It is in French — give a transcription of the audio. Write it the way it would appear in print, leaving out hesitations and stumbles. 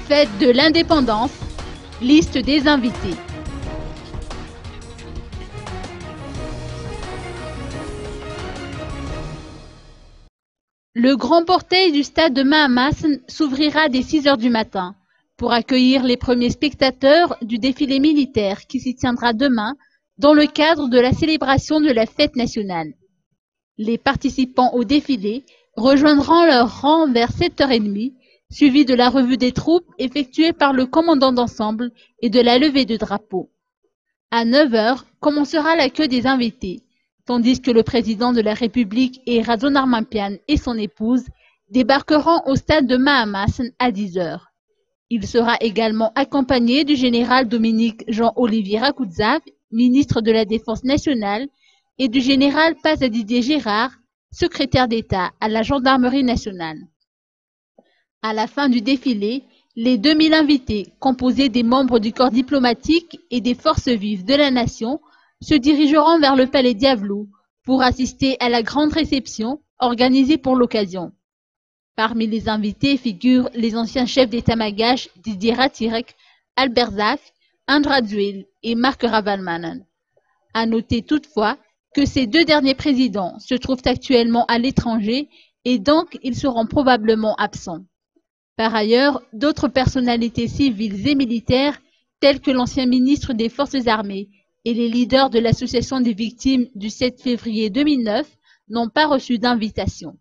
Fête de l'indépendance, liste des invités. Le grand portail du stade de Mahamasn s'ouvrira dès 6 h du matin pour accueillir les premiers spectateurs du défilé militaire qui s'y tiendra demain dans le cadre de la célébration de la fête nationale. Les participants au défilé rejoindront leur rang vers 7 h 30, suivi de la revue des troupes effectuée par le commandant d'ensemble et de la levée de drapeau. À 9 h commencera l'accueil des invités, tandis que le président de la République et Razon Armampian et son épouse débarqueront au stade de Mahamasn à 10 h. Il sera également accompagné du général Dominique Jean-Olivier Rakoudzav, ministre de la Défense nationale, et du général Pazadidier Gérard, secrétaire d'État à la Gendarmerie nationale. À la fin du défilé, les 2000 invités, composés des membres du corps diplomatique et des forces vives de la nation, se dirigeront vers le palais Diavelou pour assister à la grande réception organisée pour l'occasion. Parmi les invités figurent les anciens chefs d'état-magache Didier Ratirek, Albert Zaf, Andra Dzuil et Marc Ravalmanen. À noter toutefois que ces deux derniers présidents se trouvent actuellement à l'étranger et donc ils seront probablement absents. Par ailleurs, d'autres personnalités civiles et militaires, tels que l'ancien ministre des Forces armées et les leaders de l'association des victimes du 7 février 2009, n'ont pas reçu d'invitation.